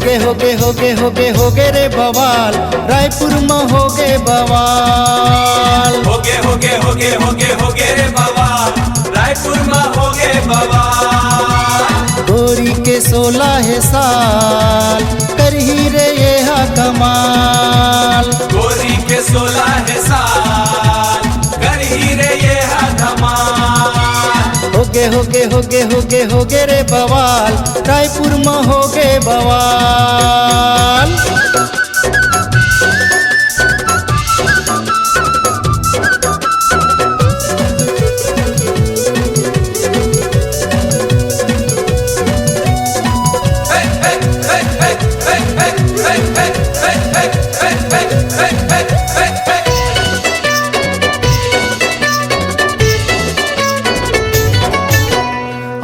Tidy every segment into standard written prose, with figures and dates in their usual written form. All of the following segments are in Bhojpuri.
होगे रे बवाल, रायपुर में होगे बवाल। होगे रे बवाल, रायपुर में होगे बवाल। गोरी के 16 साल करही रे ये हा कमाल। गोरी के 16 साल करही रे ये हा धमाल। होगे रे बवाल, रायपुर में होगे बवाल।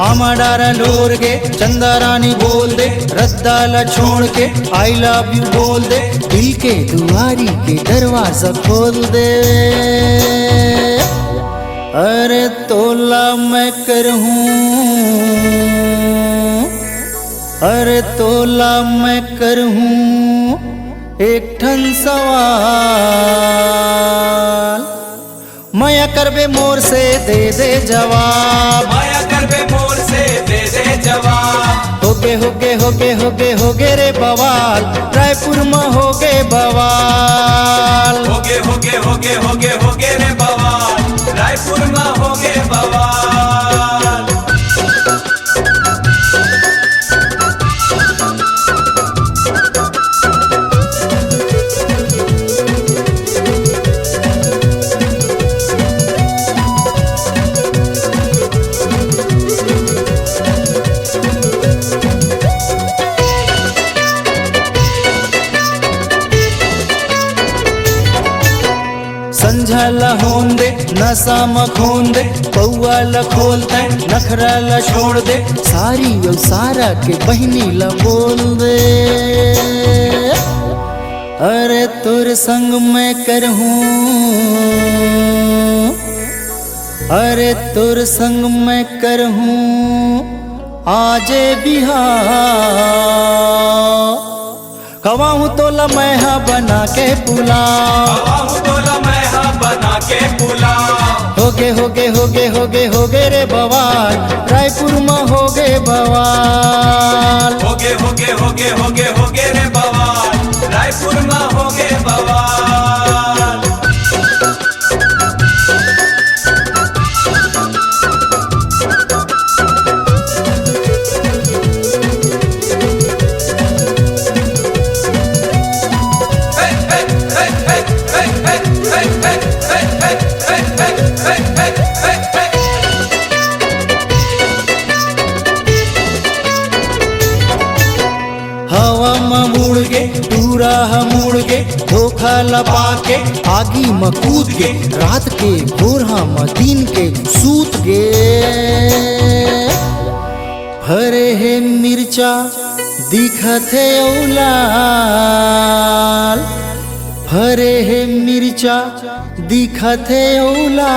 आमाडारा लोर के चंदा रानी बोल दे, रद्दाला छोड़ के आई लव यू बोल दे। दिल के दुआरी के दरवाजा खोल दे। अरे तोला मैं करहूँ, अरे तोला मैं करहूँ एक ठन सवाल। माया करबे मोर से दे दे जवाब। माया करबे मोर से दे दे जवाब। होगे रे बवाल, रायपुर में होगे बवाल। होगे रे बवाल, रायपुर में होगे बवाल। संझाला होन दे, नशा में खोन दे। पौआ ला खोल दे, नखरा ला छोड़ दे। सारी और सारा के बहनी ला बोल दे। अरे तोर संग मैं करहूँ, अरे तोर संग मैं करहूँ आजे बिहार। कवाहूँ तोला मैं हा बना के पुलाव। कवाहूँ तोला मैं हा बना के पुलाव। होगे रे बवाल, रायपुर में होगे बवाल। होगे रे बवाल, रायपुर में होगे बवाल। हवा में मुड़ गे, पूरा मुड़ गे। धोखा लपा के आगी में कूद गे। रात के गोरहा में दिन के सूत गे। भरे है मिर्चा दिखत है औलाल। भरे है मिर्चा दिखत है औलाल।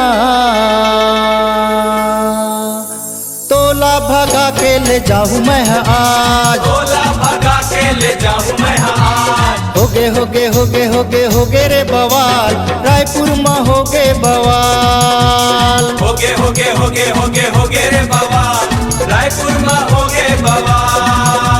तोला भगा के ले जाऊँ मैं आज। तोला भगा के ले जाऊँ मैं आज। होगे रे बवाल, रायपुर में होगे बवाल। होगे रे बवाल, रायपुर में होगे बवाल।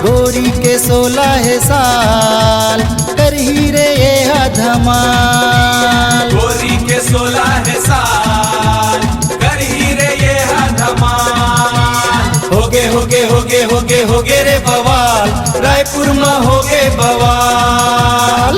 गोरी के 16 साल करही रे ये हा धमाल। गोरी के 16 साल करही रे ये हा धमाल। होगे रे बवाल, रायपुर में होगे बवाल।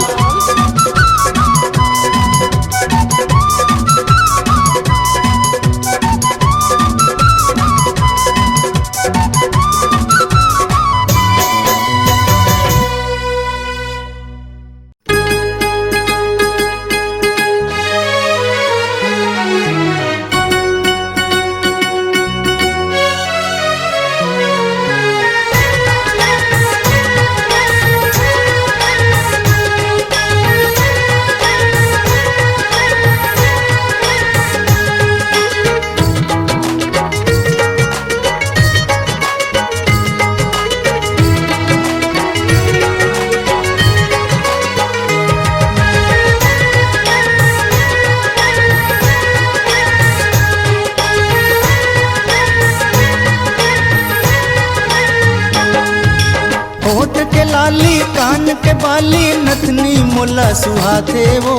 लाली कान के बाली नथनी मोला सुहाथे वो।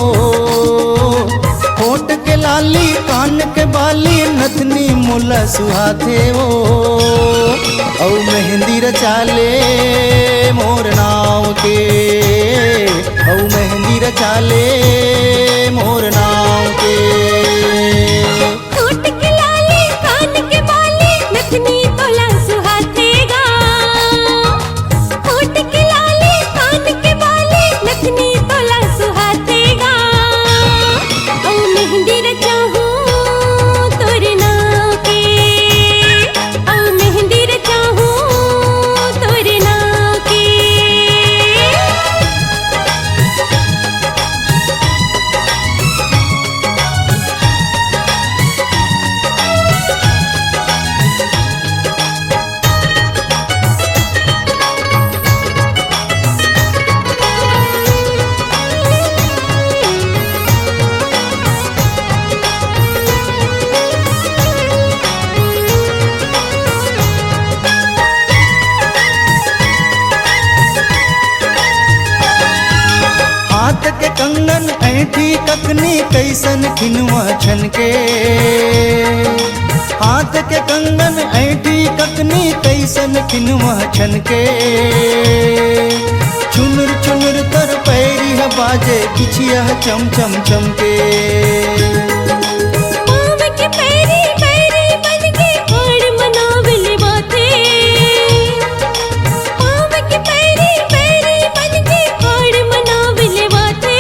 होठ के लाली कान के बाली नथनी मोला सुहाथे वो। औ मेहंदी रचाले मोर नाव के, औ मेहंदी रचाले मोर नाव के। होठ के लाली कान के बाली नथनी तोला सुहाथेगा। होठ के लाली कान के बाली नथनी तोला सुहाथेगा। औ मेहंदी रचाहूं तोरे नाव के, औ मेहंदी रचाहूं तोरे नाव के। हाथ के कंगन ऐठी ककनी कैसन खिनवा छनके। हाथ के कंगन ऐठी ककनी कैसन खिनवा छनके। चुनुर चुनुर तर पैरी है बाजे बिछिया चम चम चमके। पाँव के पैरी पैरी बनके और मनावले बाते। पाँव के पैरी पैरी बनके और मनावले बाते।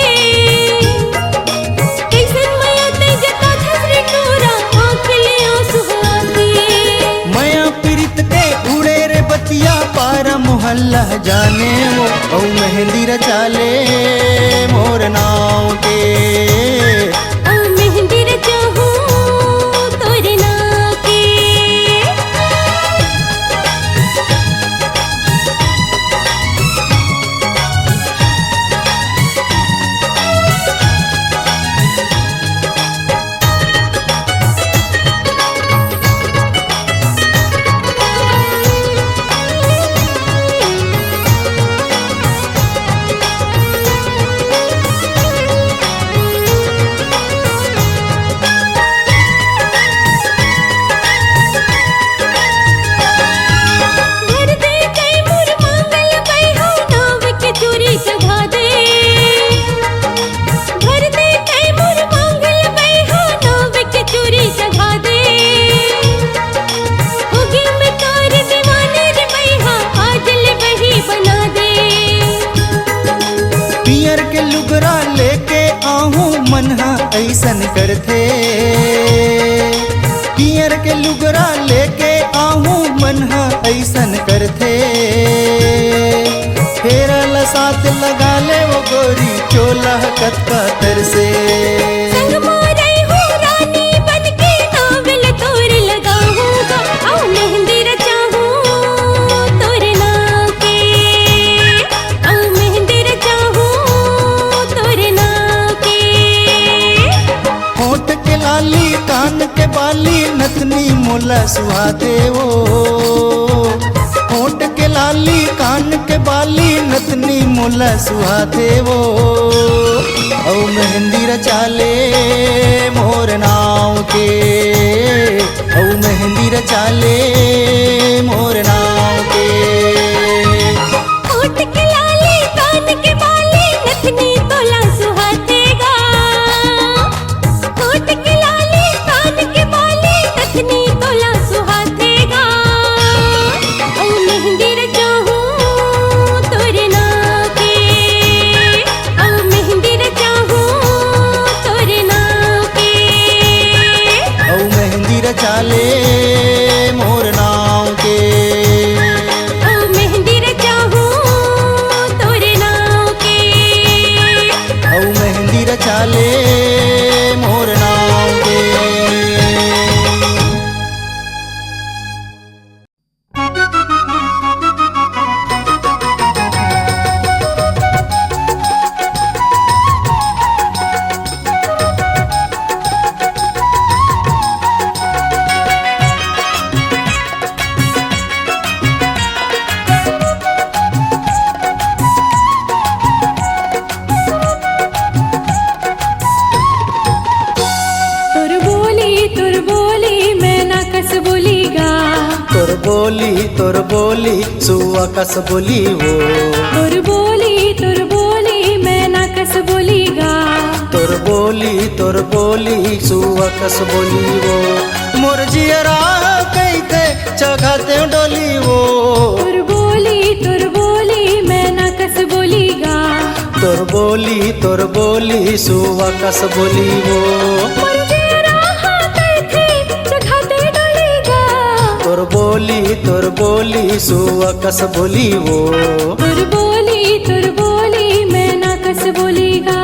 कैसन माया तेज का धसरे टोरा आँख ले आंसू आते। माया पीरित के उड़े रे बतिया पारा मोहल्ला जाने वो। औ मेहंदी रचाले मोर नाव के, औ मेहंदी रचाहूं तोरे नाव के। भर दे कई मोर मांगल बैहा नाव के चूरी चढ़ा दे। भर दे कई मोर मांगल बैहा नाव के चूरी चढ़ा दे। होगी मैं तारे दीवाने रे बैहा आज ले वही बना दे। पियर के लुगरा लेके आहूं मनहा ऐसन करथे। पियर के लुगरा लेके आहूं मनहा ऐसन करथे। फेरा लसात लगा ले वो गोरी चोला कतका तरसे। संग मोरे हो रानी बनके नावल तोरे लगाऊंगा। औ मेहंदी रचाहूं तोरे नाव के, औ मेहंदी रचाहूं तोरे नाव के। होठ के लाली कान के बाली नथनी मोला सुहाते वो। होठ के लाली कान के बाली नथनी मोला सुहाते वो। औ मेहंदी रचाले मोर नाव के, औ मेहंदी रचाले मोर नाव के। होठ के लाली कान के बाली नथनी तोला सुहाथेगा। होठ के लाली कान के बाली नथनी तोला सुहाथेगा। औ मेहंदी रचाहूं तोरे नाव के, औ मेहंदी रचाहूं तोरे नाव के। औ मेहंदी रचाले मोर नाव के, औ मेहंदी रचाहूं तोरे नाव के। औ मेहंदी रचाले मोर नाव के। तोर बोली सुआ कस बोली वो। तोर बोली मैं ना कस बोली गा। तोर बोली सुआ कस बोली वो। मोर जियरा कहते चघाते डोली वो। तोर बोली मैं ना कस बोली गा। तोर बोली सुआ कस बोली वो। मोर जियरा कहते चघाते डोली गा। तोर बोली सुआ कस बोली वो। तोर बोली मैं ना कस बोली गा।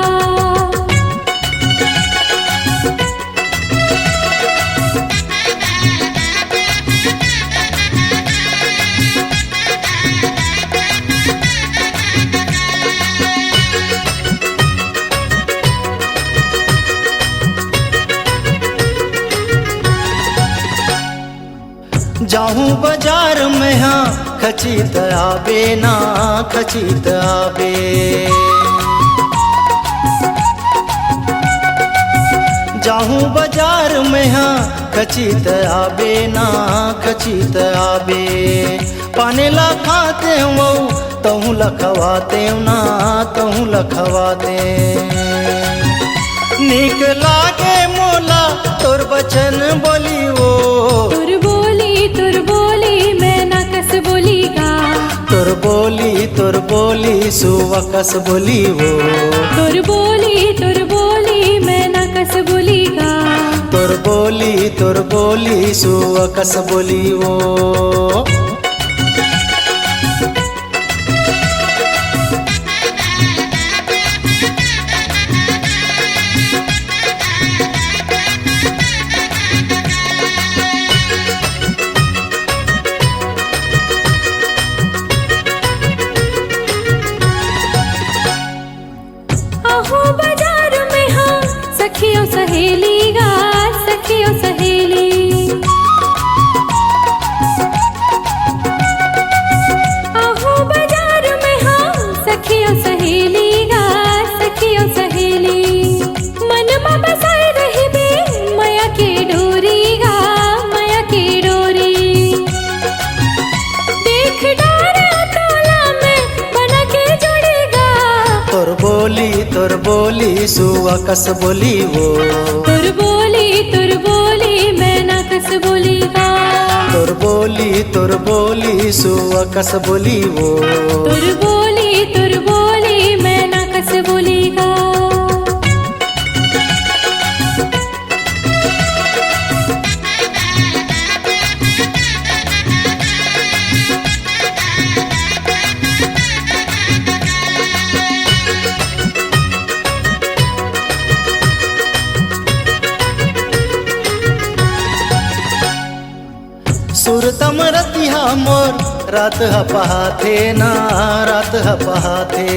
जाहूं बाजार में हाँ खचित आबे ना खचित आबे। जाहूं बाजार में हाँ खचित आबे ना खचित आबे। पाने ला खाते वो तहूँ लखवाते ना तहूँ लखवाते। निक लागे मोला तोर बचन बोली वो। तोर बोली मैं ना कस बोली गा। तोर बोली सुआ कस बोली वो। तोर बोली मैं ना कस बोली गा। तोर बोली सुआ कस बोली वो। बाजार में हाँ सखियों सहेली गा। सखियों सहेली आहो बाजार में हाँ सखियों सहेली गा। सखियों सहेली मन में बसाई रही बे माया की डोरी गा। माया की डोरी देख डारा तोला में बना के जोड़ेगा। तोर बोली सुआ कस बोली वो। तोर बोली मैं ना कस बोली गा। तोर बोली सुआ कस बोली वो। तोर बोली मैं ना कस बोली गा। सुरतम रतिहा मोर रात पहाथे ना रात पहाथे।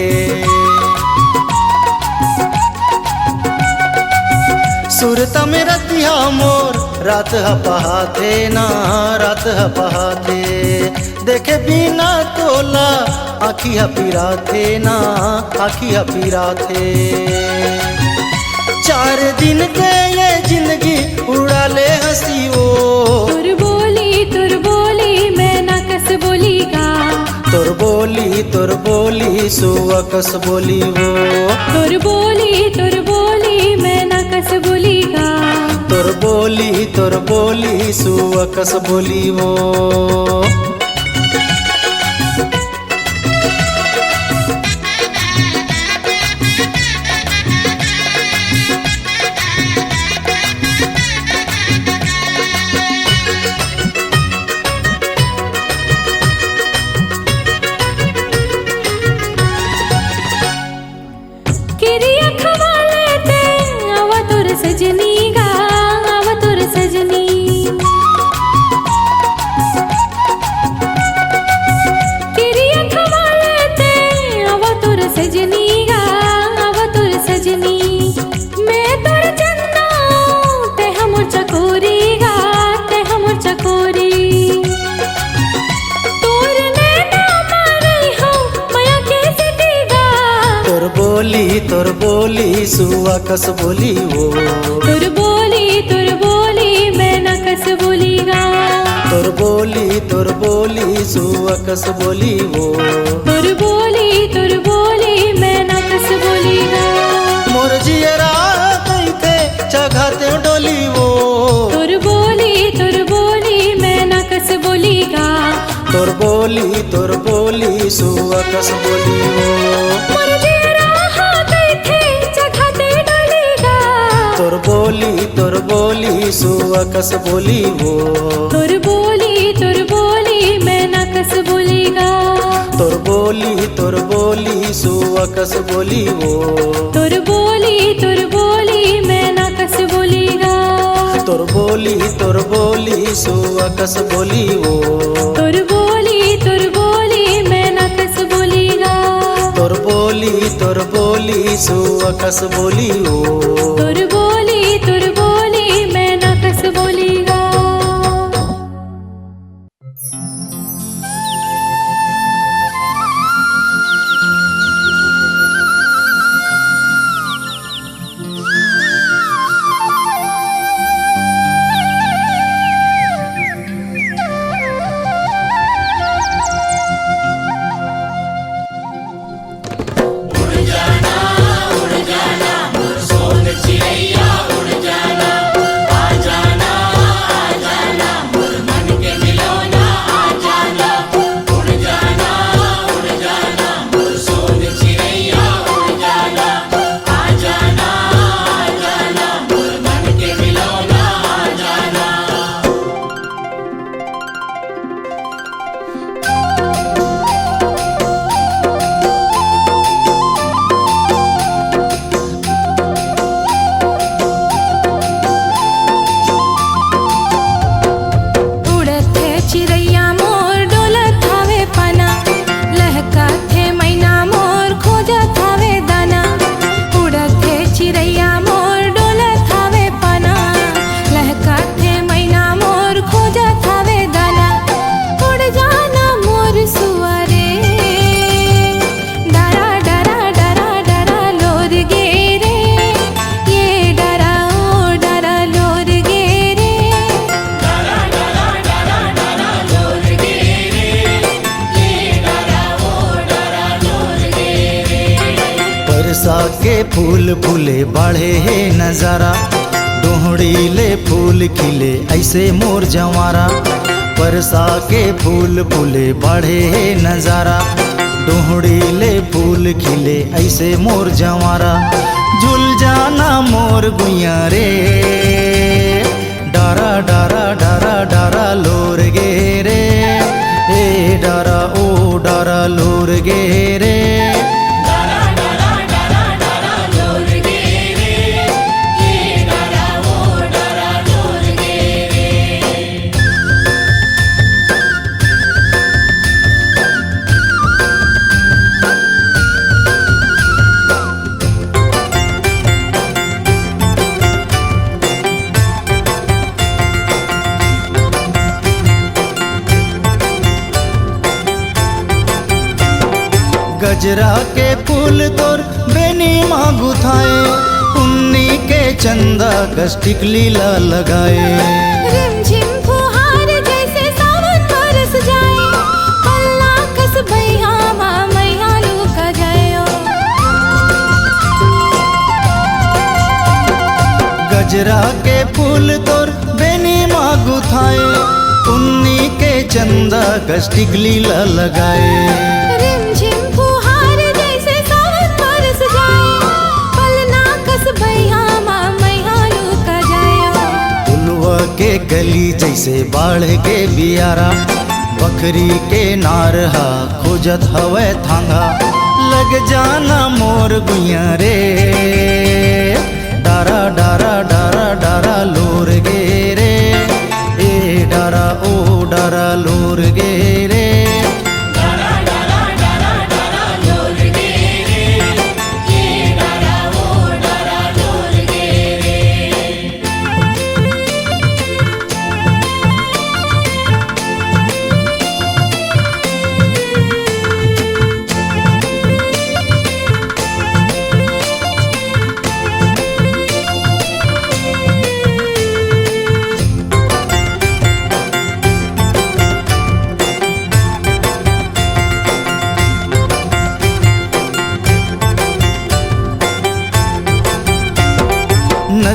सुरतम रतिहा मोर रात पहाथे ना रात पहाथे। देखे बिना तोला आखिया पिराथे ना आखिया पिराथे। 4 दिन के ये जिंदगी उड़ा ले हंसी वो। तोर बोली मैं ना कस बोली गा। तोर बोली सुआ कस बोली वो। तोर बोली मैं ना कस बोली गा। तोर बोली सुआ कस बोली वो। किरिया खवा लेते आवा तोर सजनी गा। आवा तोर सजनी किरिया खवा लेते आवा तोर सजनी गा। आवा तोर सजनी मैं तोर चन्ना ते हमर चकोरी गा। ते हमर चकोरी तोर नैना मारी हो माया के सिटी गा। तोर बोली सुआ कस बोली वो। तोर बोली मैं ना कस बोली गा। तोर तुर बोली सुअकस बोली वो। तुर बोली मैं ना कस बोली गा। मोर जियरा कैथे चघाते डोली वो। तुर बोली मैं ना कस बोली गा। तुर बोली सुअकस बोली वो। मोर जियरा कैथे चघाते डोली गा। तुर बोली सुअकस बोली वो। तुर बोली मैं ना कस बोली गा। तुर बोली सुअकस बोली वो। तुर बोली मैं ना कस बोली गा। तुर बोली सुअकस बोली वो। तुर बोली मैं ना कस बोली गा। तुर बोली सुअकस बोली वो। तुर बोली मैं ना कस बोली गा। के फूल फूले बढ़े है नजारा। डोहड़ीले फूल खिले ऐसे मोर जवारा। परसा के फूल फूले बढ़े है नजारा। डोहड़ीले फूल खिले ऐसे मोर जवारा। झुल जाना मोर गुइया रे। डारा डारा डारा डारा लोर गे रे। ए डारा ओ डारा लोर गे रे। गजरा के फूल तोर बेनी मांगू थाए। उन्नी के चंदा कस टिकलीला लगाए। रिमझिम फुहार जैसे सावन बरस जाए। पल्ला कस भैया मैया लुका जायो। गजरा के फूल तोर बेनी मांगू थाए। उन्नी के चंदा कस टिकलीला लगाए। रिमझिम फुहार जैसे सावन बरस जाए। पलना कस भैया मैया लुका जायो। फुलवा के गली जैसे बाढ़ के बियारा। बकरी के नारहा खोजत हवे थांगा। लग जाना मोर गुइया रे। डारा डारा डारा डारा लोर गे रे। ए डारा ओ डारा लोर गे रे।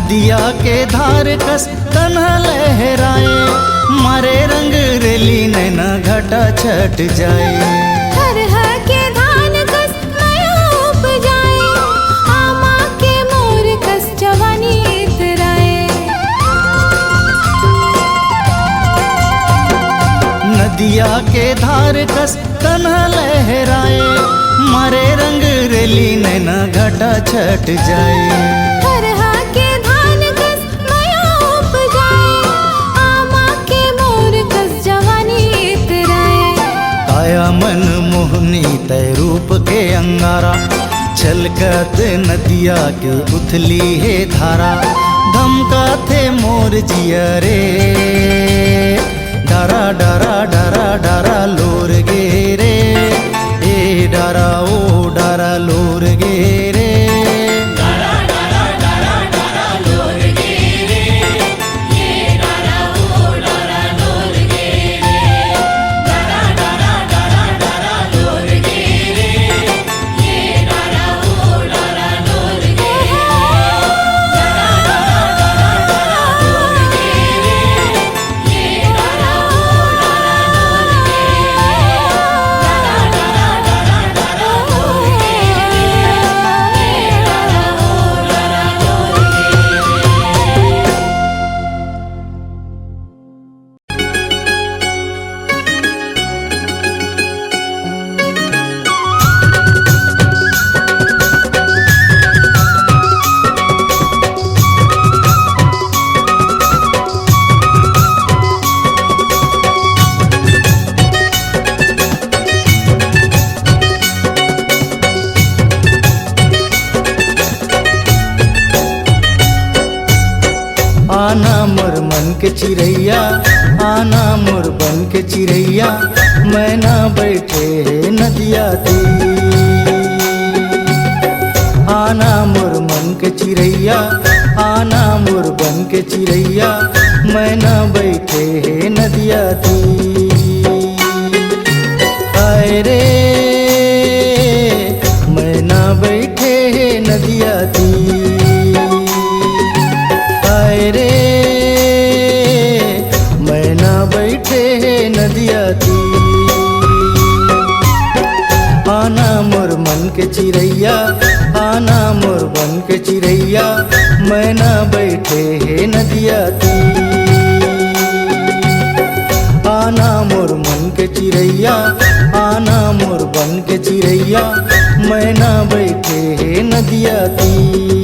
नदिया के धार कस तन्हा लहराए, मारे रंग रेली नैना घटा छट जाए। हरह के धान कस नया उपजाए, आमा के मोर कस जवानी इतराए। नदिया के धार कस तन्हा लहराए, मारे रंग रेली नैना घटा छट जाए। हरह के धान कस नया उपजाए, आमा के मोर कस जवानी इतराए। काया मन मोहनी तय रूप के अंगारा, छलकत नदिया के उथली है धारा। धमका थे मोर जिया रे, डरा डरा डरा डरा लोर गे रे, ए डरा ओ डरा लोर गे रे। आना मोर मन के चिड़ैया, आना मोर बन के चिड़ैया, मैना बैठे है नदिया तीर। आना मोर मन के चिड़ैया, आना मोर बन के चिड़ैया, मैना बैठे है नदिया तीर। आए रे मैना बैठे है नदिया तीर। आए रे मैना बैठे है नदिया तीर। आना मोर मन के चिड़ैया, आना मोर बन के चिड़ैया, मैना बैठे है नदिया तीर। आना मोर मन के चिड़ैया, आना मोर बन के चिड़ैया, मैना बैठे है नदिया तीर।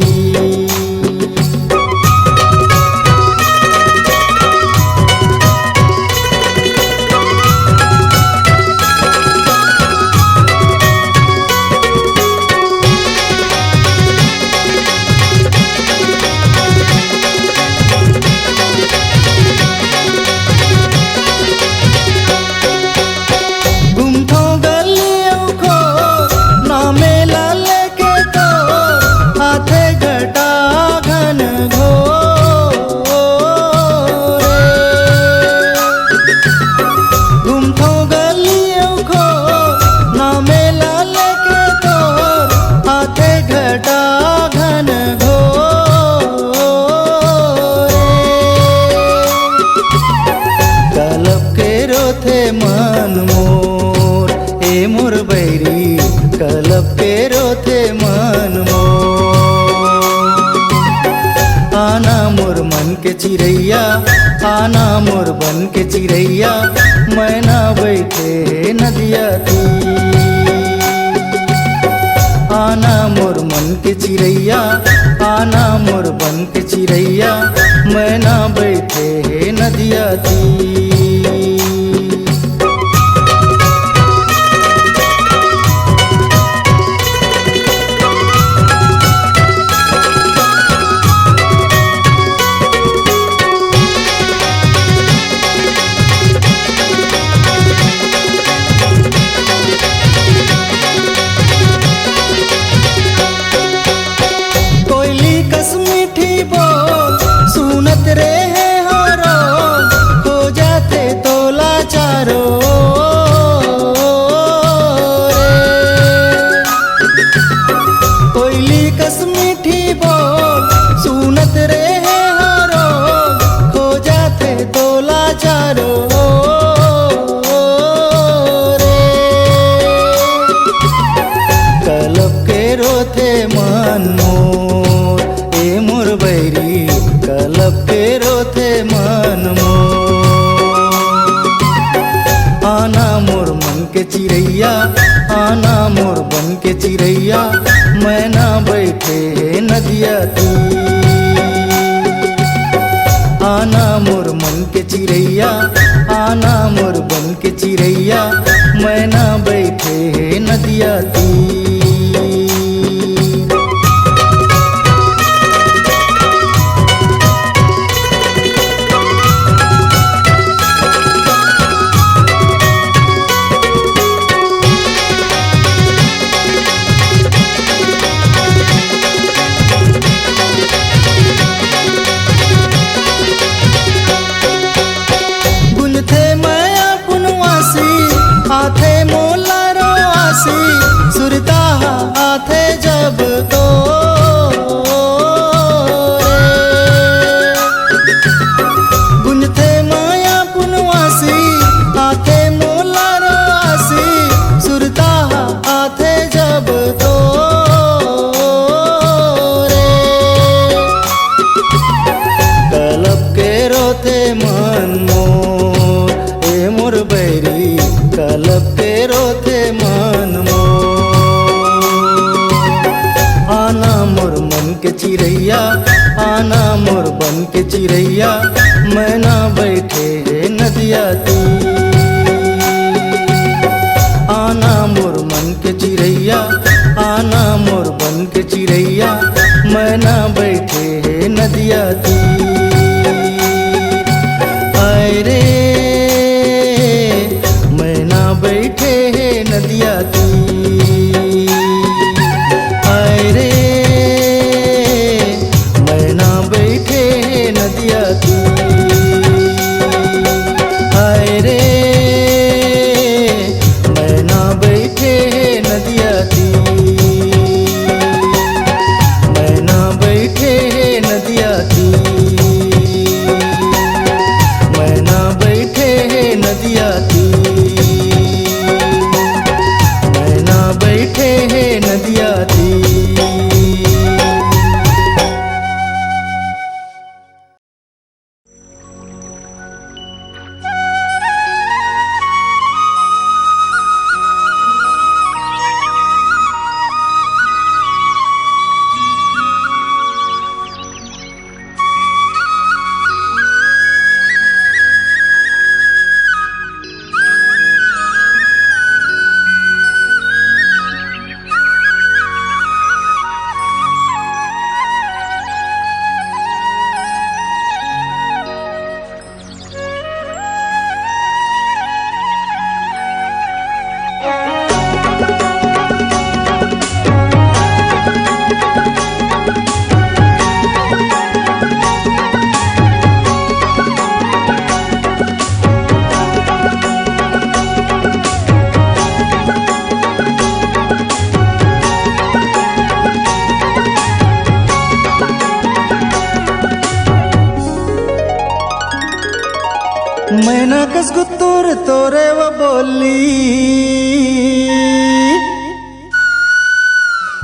कलब के रोथे मन मोर। आना मोर मन के चिड़ैया, आना मोर बन के चिड़ैया, मैना बैठे नदिया तीर। आना मोर मन के चिड़ैया, आना मोर बन के चिड़ैया, मैना बैठे नदिया तीर। मन मोर। आना मोर मन के चिड़ैया, आना मोर बन के चिड़ैया, मैना बैठे नदिया तीर। आना मोर मन के चिड़ैया, आना मोर बन के चिड़ैया, मैना बैठे नदिया तीर। आथे मोलारो आसी सुरता आथे जब तो गुंजथे माया पुनवासी आथे मोलारो आसी सुरता आथे जब तो रे। कलब के रोते मन मोर ए मोर बैरी, कलब के रोते मन मोर। आना मोर मन के चिड़ैया, आना मोर बन के चिड़ैया, मैना बैठे नदिया तीर। आना मोर मन के चिड़ैया, आना मोर बन के चिड़ैया, मैना बैठे नदिया तीर। आए रे बैठे नदिया तीर। आए रे मैना बैठे नदिया तीर। आए रे मैना बैठे नदिया तीर। मैना बैठे नदिया तीर। मैना बैठे नदिया तीर। बैठे नदिया तीर। मैना कस गुत्तूर तोरे व बोली,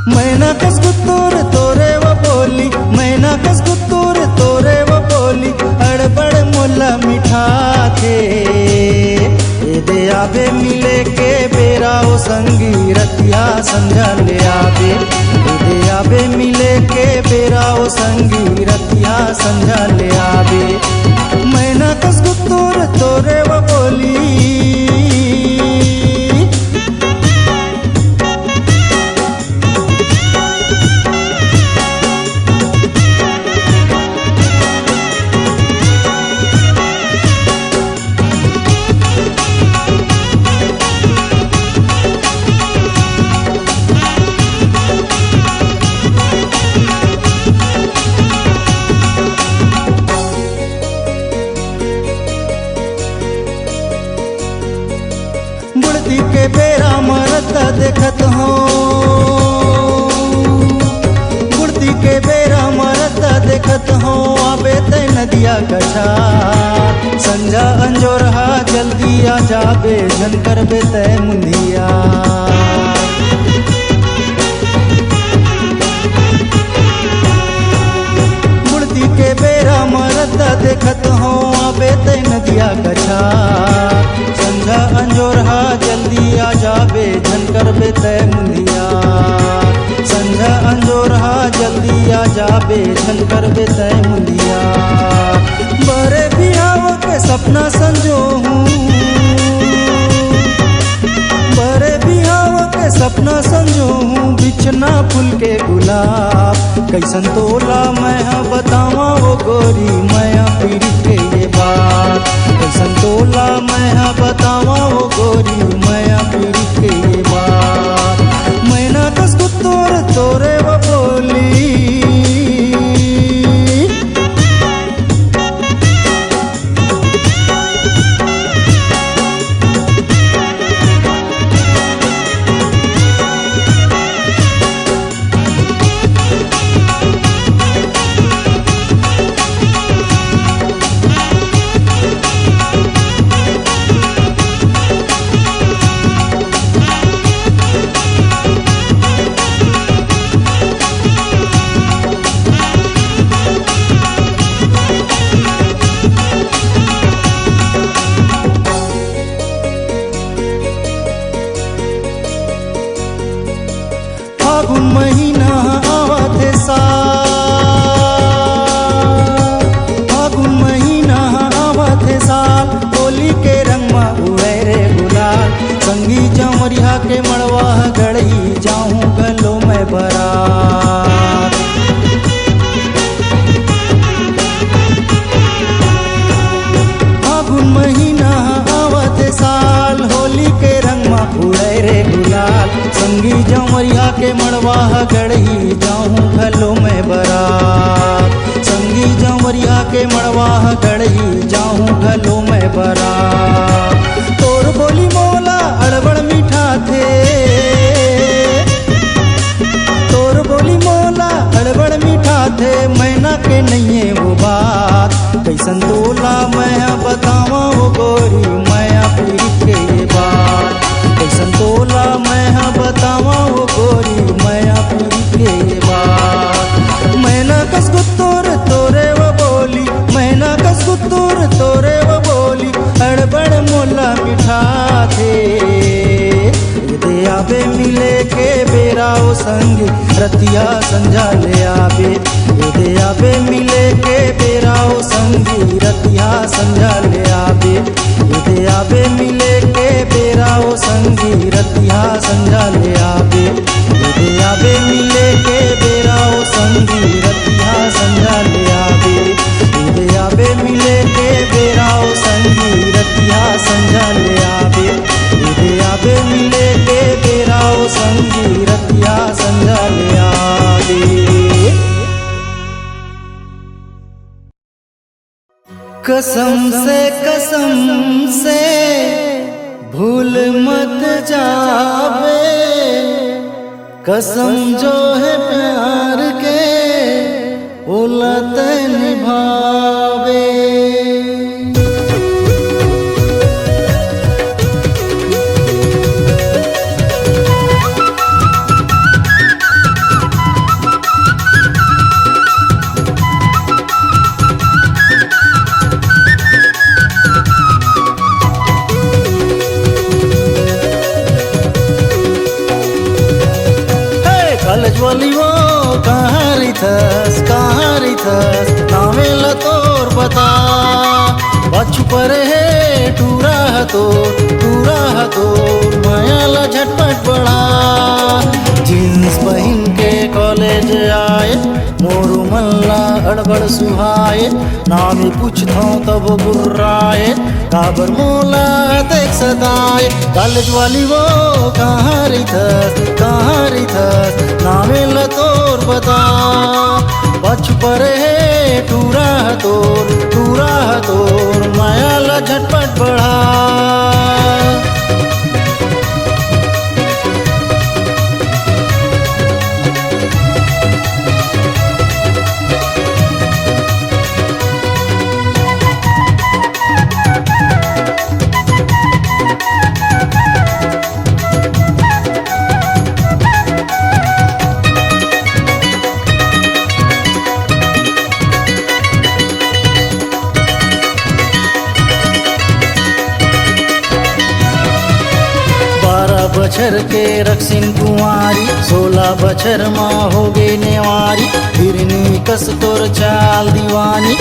मैना कस गुत्तूर तोरे व बोली, मैना कस गुत्तूर तोरे व बोली, अड़बड़ मोला मिठा थे दे आवे मिले के बेरा ओ संगी रतिया संझा ले आवे। दे आवे मिले के बेरा ओ संगी रतिया संझा ले आवे। मैना कस गुत्तूर तोरे व बोली, के बेरा मरता देखत हो, कुर्ती के बेरा मरता देखत हो, आबे ते नदिया कछा संजा अंजोरहा जल्दी आ जाबे जन करबे ते मुंदिया। कुर्ती के बेरा मरता देखत हो आबे ते नदिया कछा। संझा अंजोरहा जल्दी आ जाबे झनकर बे तय मुंदिया। संझा अंजोरहा जल्दी आ जाबे झनकर बे तय मुंदिया। बरे बिहाव के सपना संजो हूँ, बरे बिहाव के सपना संजो हूँ। बिछना फूल के गुलाब कैसन तोला मैं बतावा वो गोरी मैं पीड़ी के ये बात। कैसन तोला मैं बतावा वो गोरी मैं पीड़ी के ये बात। मैना कसको तोरे वो बोली। फागुन महीना आवत साल, फागुन महीना आवत साल। होली के रंग में उड़े रे गुलाल। संगी जमरिया के मड़वा गढ़ी जाऊं गलो में बरात। फागुन महीना आवत साल। होली के रंग में उड़े रे गुलाल। संगी जमरिया के मड़वा गढ़ी जाऊं गलो में बरात। संगी जमरिया के मड़वा गढ़ी जाऊं गलो में बरात। तोर बोली मोला अड़बड़ मीठा थे, तोर बोली मोला अड़बड़ मीठा थे। मैना के नहीं है वो बात। कैसन तोला मैं बतावा वो गोरी मैं पीड़ी के ये बात। कैसन तोला मैं बतावा वो गोरी मैं पीड़ी के ये बात। मैना कसको तोरे वो बोली। मैना कसको तोरे वो बोली। अड़बड़ मोला मिठा थे। दे आबे मिले के बेरा ओ संगी रतिया संझा ले आबे। दे आबे मिले के बेरा ओ संगी रतिया संझा ले आबे। दे आबे मिले के बेरा ओ संगी रतिया संझा ले आबे। दे आबे मिले के बेरा ओ संगी रतिया संझा ले आबे। दे आबे मिले के बेरा ओ संगी रतिया संझा ले आबे। दे आबे मिले के बेरा ओ संगी रतिया संझा ले आबे। कसम से भूल मत जावे। कसम जो है प्यार के उलत निभावे। कॉलेज वाली वो कहाँ रही थस नावेला तोर बता। बच्चू पर है टूरा तोर मायाला झटपट बढ़ा। जीन्स पहन के कॉलेज आए मोरू मल्ला अड़बड़ सुहाए। नामी पूछता तब गुर्राए काबर मोला देख सदाए। कॉलेज वाली वो कहाँ रही थस नावेला तोर बता। बच्चू पर है टूरा तोर मायाला झटपट बढ़ा। बछर के रक्सिन कुंवारी 16 बछर माँ हो गे नेवारी हिरनी कस तोर चाल दीवानी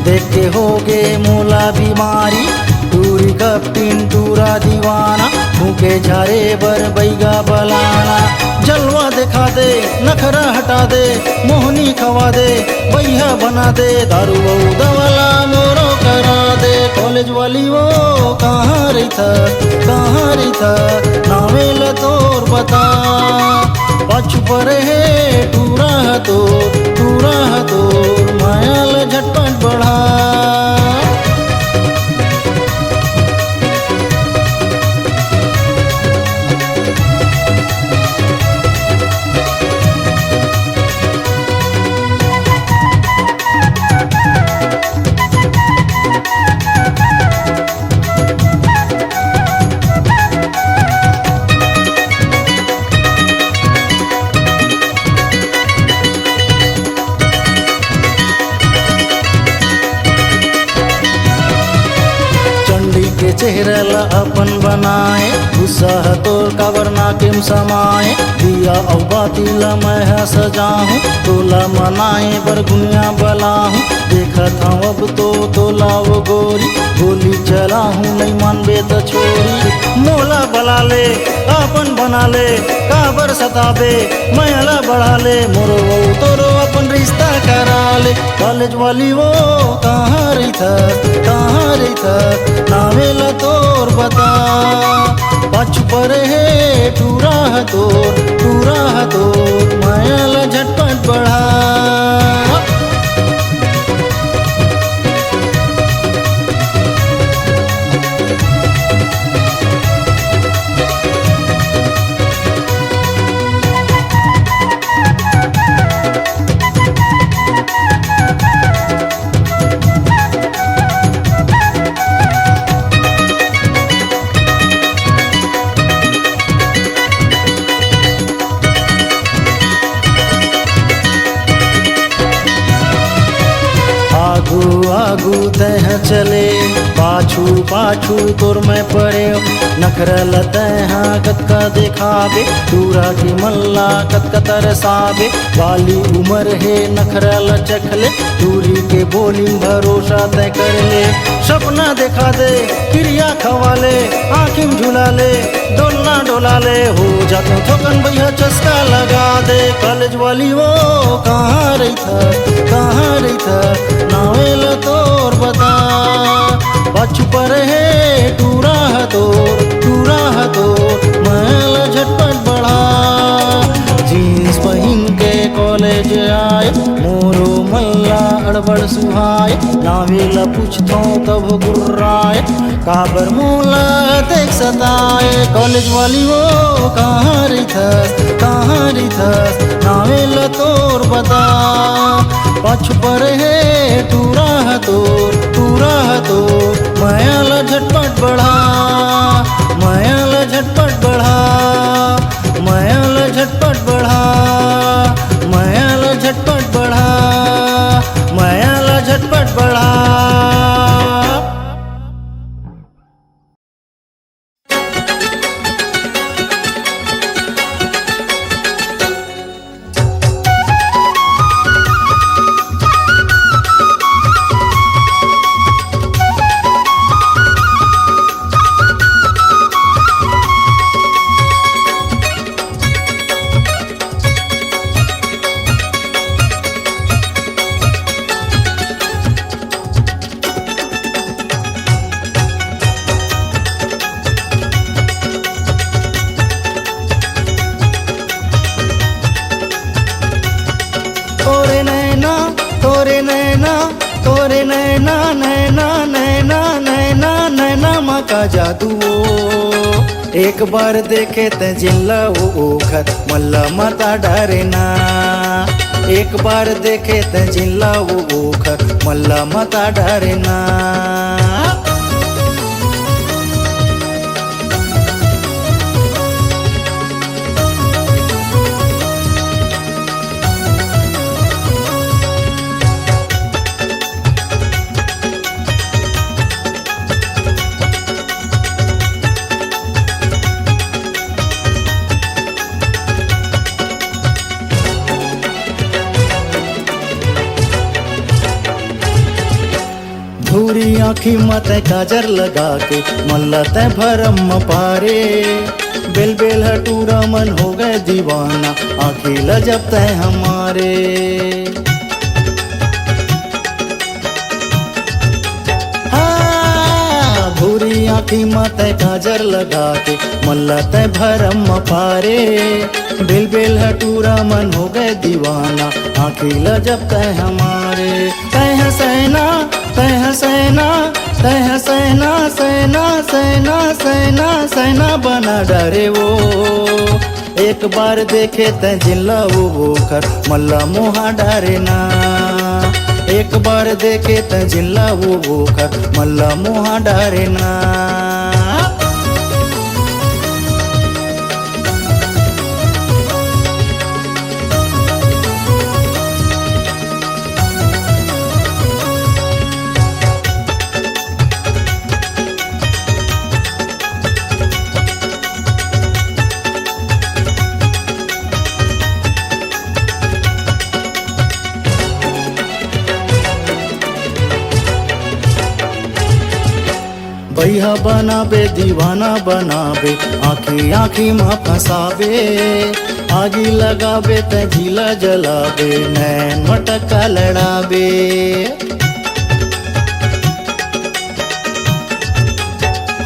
देख के हो गे मोला बीमारी टूरी कपिन टूरा दीवाना भूखे झारे बर बैगा बलाना जलवा दिखा दे नखरा हटा दे मोहनी खवा दे बैया बना दे दारू दवाला मोरो करा दे कॉलेज वाली वो कहाँ रही था नावेल तोर बता पाछू पर है टूरा तो मायाल झटपट बढ़ा चेहरा ला अपन बनाए गुस्सा तोर काबर नाकिम समाए दिया औ बाती ला मैं सजाहूँ तोला मनाए बर गुनिया बलाहूँ देखत हूँ अब तो तोला वो गोरी गोली चलाहूँ नहीं मानबे तो छोरी मोला बला ले अपन बना ले काबर सताबे मैं अला बढ़ा ले मोरो वो तोरो अपन रिश्ता करा ले कॉलेज वाली वो कहाँ रही था नावेला तोर बता पाछू पर है टूरा तोर मायाला झटपट बढ़ा आगू तह चले पाछू तोर में पड़े नखरल तह कतका देखाबे टूरा की मल्ला कतका तरसाबे वाली उम्र है नखरल चखले टूरी के बोली भरोसा तय कर ले सपना देखा दे क्रिया खवा ले आँखिम झुला ले डोला ले हो जाते थोकन भैया चस्का लगा दे कॉलेज वाली वो कहाँ रही था नावेल तोर बता पाछू पर है टूरा तोर महल झटपट बढ़ा जीन्स पहन के कॉलेज आए मोरो मल्ला अड़बड़ सुहाए नावेला पूछतो तब गुर्राए काबर मोला देख सताए कॉलेज वाली वो कहाँ रही थस नावेला तोर बता पाछू पर है टूरा तोर मायाला झटपट बढ़ा मायाला झटपट बढ़ा मायाला झटपट बढ़ा मायाला झटपट बढ़ा मायाला झटपट बढ़ा का जादू एक बार देखे त जिल्ला वो ओखर मल्ला मता डरे ना एक बार देखे त जिल्ला वो ओखर मल्ला मता डरे ना भूरी आँखी मत काजर लगा के मल्लत भरम पारे बेल बेल हटूरा मन हो गए दीवाना आँखी लजब तय हमारे भूरी आँखी मत काजर लगा के मल्लत भरम पारे बेल बेल हटूरा मन हो गए दीवाना आँखी लजब तय हमारे तय हसैना तय हसैना तय हसैना सैना सैना सैना सैना बना डरे वो एक बार देखे तय जिला वो कर मल्ला मोहा डरे ना एक बार देखे त जिला वो कर मल्ला मोहा डरे ना भैया बनाबे दीवाना बनाबे आँखी आँखी माँ फंसाबे आगी लगाबे त झीला जलाबे नैन मटका लड़ाबे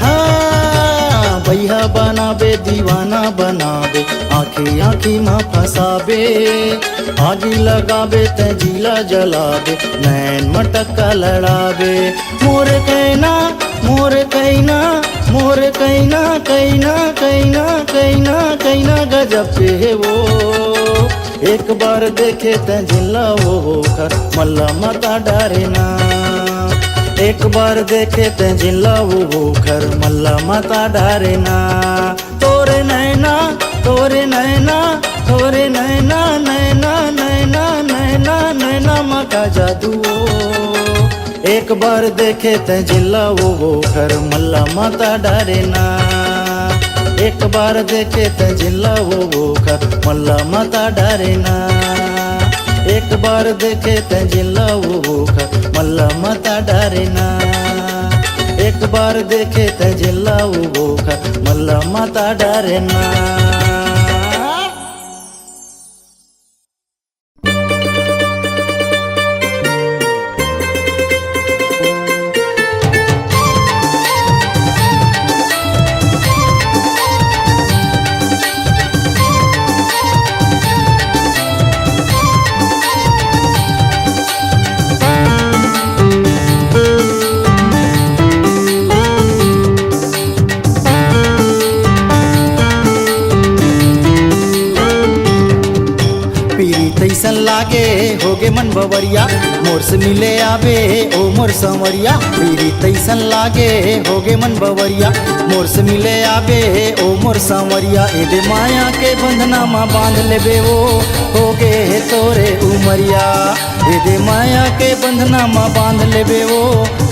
हाँ भैया बनाबे दीवाना बनाबे आँखी आँखी माँ फंसाबे आगी लगाबे त झीला जलाबे नैन मटका लड़ाबे मोर कहना मोर कैना मोर कैना कैना कैना कैना कैना गजब पे है वो एक बार देखे त जिला वो कर मल्ला मता डरे ना एक बार देखे त जिला वो कर मल्ला मता डरे ना तोरे नैना तोरे नैना तोरे नैना नैना नैना नैना नैना मका जादू एक बार देखे त जिला वो कर मल्ला माता डरे ना एक बार देखे त जिला वो कर मल्ला माता डरे ना एक बार देखे त जिला वो कर मल्ला माता डरे ना एक बार देखे त जिला वो कर मल्ला माता डरे ना तैसन लागे होगे मन बवरिया मोर से मिले आवे ओ मोर संवरिया पीरी तैसन लागे होगे मन बवरिया मोर से मिले आवे ओ मोर संवरिया एदे माया के बंधना माँ बांध लेबे वो होगे है तोरे उमरिया एदे माया के बंधना माँ बांध लेबे वो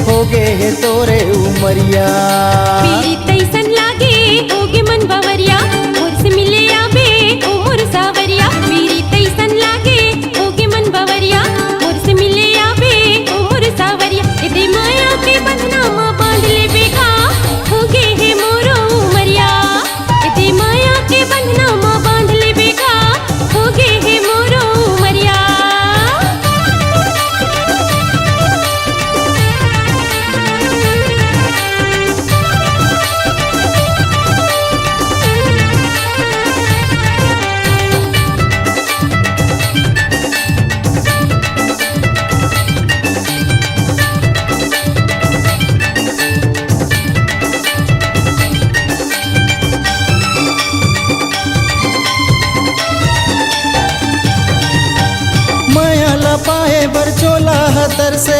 होगे है तोरे उमरिया पीरी तैसन लागे होगे मन बवरिया मोर से मिले आवे ओ मोर सावरिया पीरी तैसन लागे होगे मन बवरिया मोर से मिले आवे ओ मोर सावरिया एदे माया के बंधना माँ बांध लेबे का होगे है मोरो उमरिया एदे माया के बंधना माँ बांध लेबे का होगे है मोरो उमरिया पाए बरचोला हतर से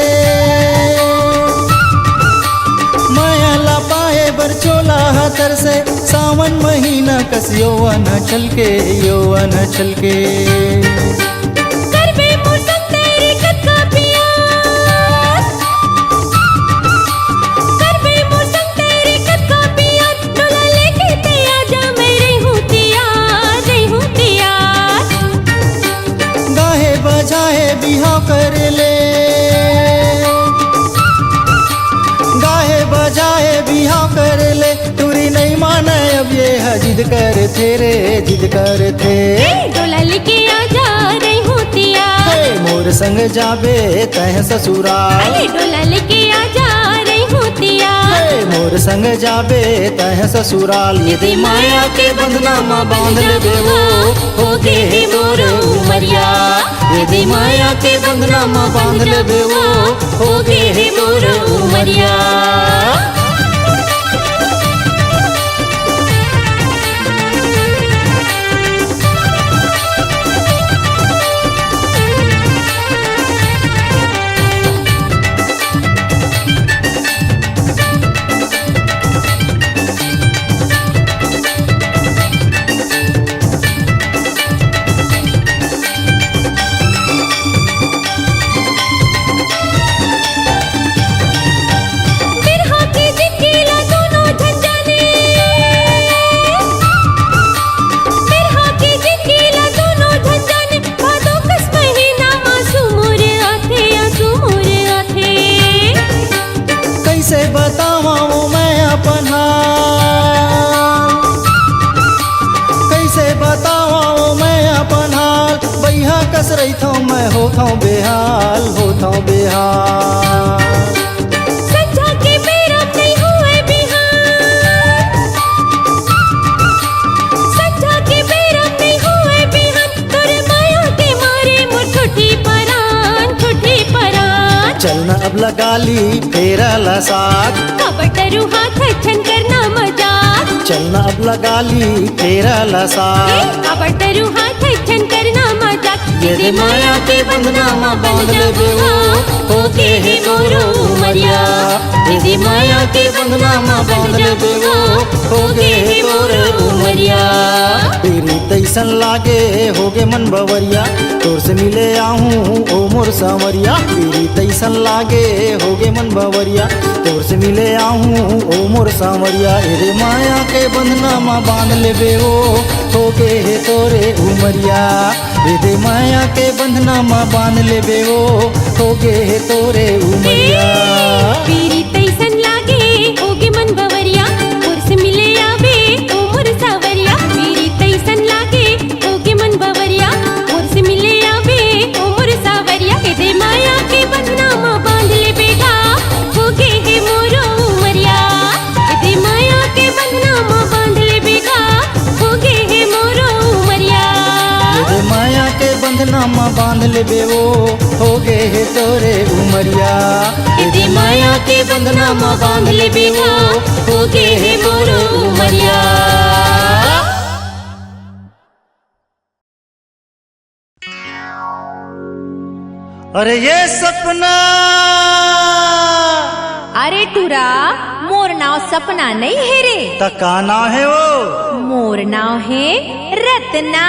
माया पाए बरचोला हतर से सावन महीना कस यौवन छलके यौवन छलके करबे मोर संग तेरी कतका प्यार करबे मोर संग तेरी कतका प्यार डोला लेके ते आजा मेरे हूँ तैयार गाहे बजाए बिहाव कर ले जिद कर थे रे जिद कर थे। डोला लेके आ जा रही हूँ तिया, मोर संग जाबे तह ससुराल। डोला लेके आ जा रही हूँ तिया, मोर संग जाबे तह ससुराल। यदि माया के बंधना मा बांध लेबे वो होगे हे मोर उमरिया। यदि माया के बंधना मा बांध लेबे वो होगे हे मोर उमरिया। कस रही थो मैं होता बेहाल होता बेहाल। संझा के मेरा नहीं हुए बिहान, संझा के मेरा नहीं हुए बिहान। तोरे माया के मारे मोर ठुठी परान ठुठी परान। चलना अब लगा ली फेरा ला साथ, कबटरू हाथ छन करना मजाक। चलना अब लगा ली फेरा ला साथ, कबटरू हाथ छन करना मजाक। यदि माया के बंधना मा बांध लेबे वो होगे हे मोर उमरिया। यदि माया के बंधना मा बांध लेबे वो होगे हे मोर उमरिया। तेरी तैसन लागे होगे मन बवरिया, तोर से मिले आहूँ ओ मोर सांवरिया। तेरी तैसन लागे होगे मन बवरिया, तोर से मिले आहूँ ओ मोर सांवरिया। यदि माया के बंधना मा बांध लेबे वो होगे हे तोरे उमरिया। यदि माया के बंधना मा बांध लेबे वो होगे हे तोरे उमरिया। तेरी तैसन लागे होगे मन बवरिया, मोर से मिले आवे ओ मोर सावरिया। तेरी तैसन लागे होगे मन बवरिया, मोर से मिले आवे ओ मोर सावरिया। यदि माया के बंधना मा बांध लेबेगा होगे हे मोर उमरिया। यदि माया के बंधना मा बांध लेबेगा होगे हे मोर उमरिया। यदि माया के बंधना मा बांध लेबे वो होगे हे तोरे उमरिया। यदि माया के बंधना मा बांध लेबे वो होगे हे मोर उमरिया। अरे ये सपना, अरे टूरा मोर नाव सपना नहीं है रे, तका नाव है वो। मोर नाव है रत्ना।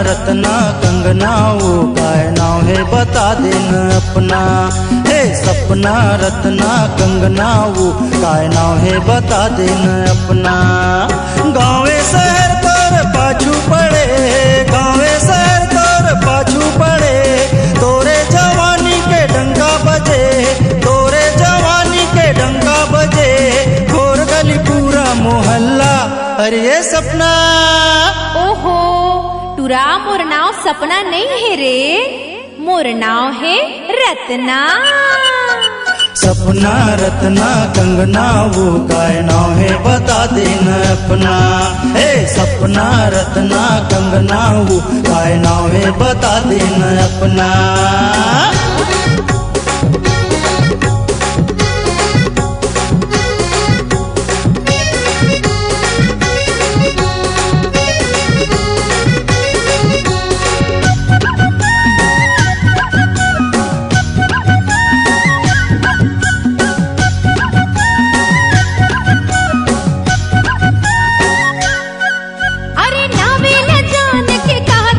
रत्ना कंगना वो काय नाव है बता देना अपना। हे सपना रत्ना कंगना वो काय नाव है बता देना अपना। गाँवे शहर तोर पाछू पड़े, गाँवे शहर तोर पाछू पड़े। तोरे जवानी के डंका बजे, तोरे जवानी के डंका बजे। घोर गली पूरा मोहल्ला, अरे ये सपना। ओहो टूरा मोर नाव सपना नहीं है रे, मोर नाव है रत्ना। सपना रत्ना कंगना वो काय नाव है बता देना अपना। हे सपना रत्ना कंगना वो काय नाव है बता देना अपना। अरे नावे न जान के कहा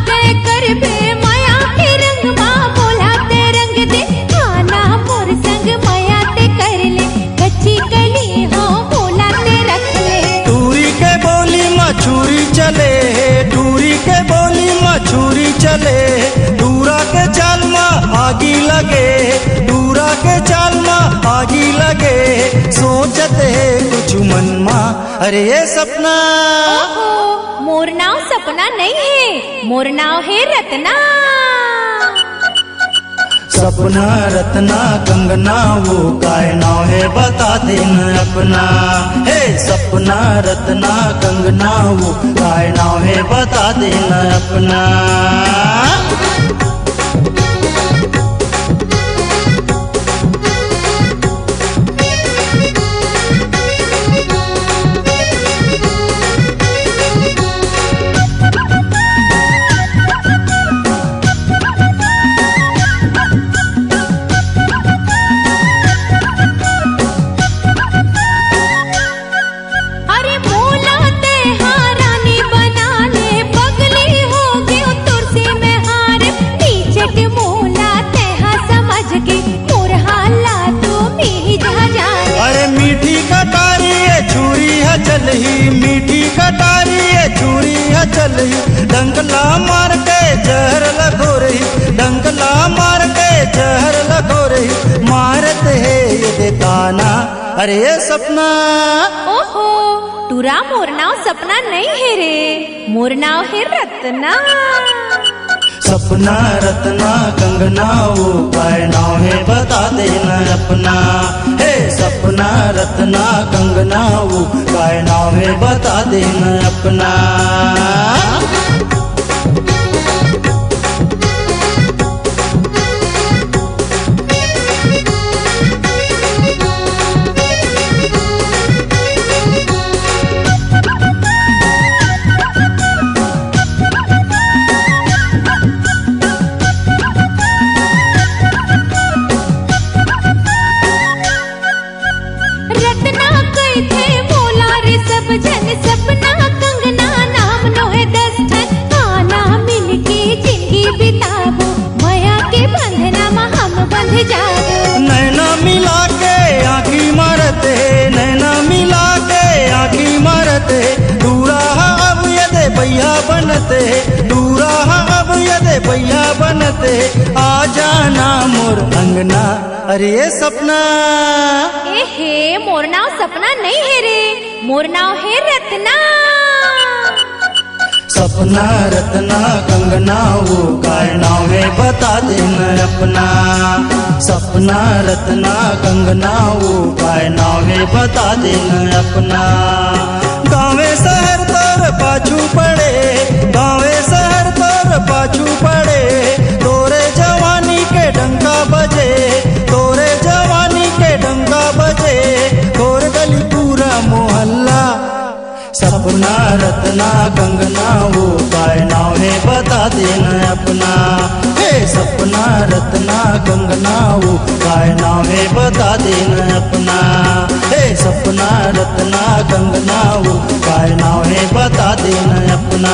सोचत है कुछ मन माँ, अरे ये सपना। ओहो, मोर नाव सपना नहीं है, मोर नाव है रत्ना। सपना रत्ना कंगना वो काय नाव है बता देना अपना। हे सपना रत्ना कंगना वो काय नाव है बता देना अपना। मीठी कटारी ये छुरी है चल ही, डंकला मार के जहर लगो रही, डंकला मार के जहर लगो रही, मारत है ये देताना, अरे ये सपना। ओहो, टूरा मोर नाव सपना नहीं है रे, मोर नाव है रत्ना। सपना रत्ना कंगना वो काय नाव है बता देना अपना। हे सपना रत्ना कंगना वो काय नाव है बता देना अपना। जन सपना कंगना नाम नो है 10 ठन, आना मिलके जिंदगी बिताबो, माया के बंधना में हम बंध जाबो। नैना मिला के आँखी मारते, नैना मिला के आँखी मारते, दूरा अब यदे भैया बनते, दूरा अब यदे भैया बनते, आ जाना मोर अंगना, अरे ये सपना। ए हे, मोर नाव सपना नहीं है रे, मोर नाव है रत्ना। सपना रत्ना कंगना वो काय नाव है बता देना अपना। सपना रत्ना कंगना वो काय नाव है बता देना अपना। गाँवे शहर तोर पाछू पड़े, गाँवे शहर तोर पाछू पड़े, तोरे जवानी के डंका बजे, तोरे जवानी के डंका बजे, तोर गली पूरा मोहल्ला। सपना रत्ना कंगना वो काय नाव है बता देना अपना। हे सपना रत्ना कंगना वो काय नाव है बता देना अपना। हे सपना रत्ना कंगना वो काय नाव है बता देना अपना।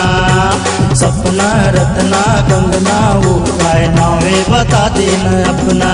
सपना रत्ना कंगना वो काय नाव है बता देना अपना।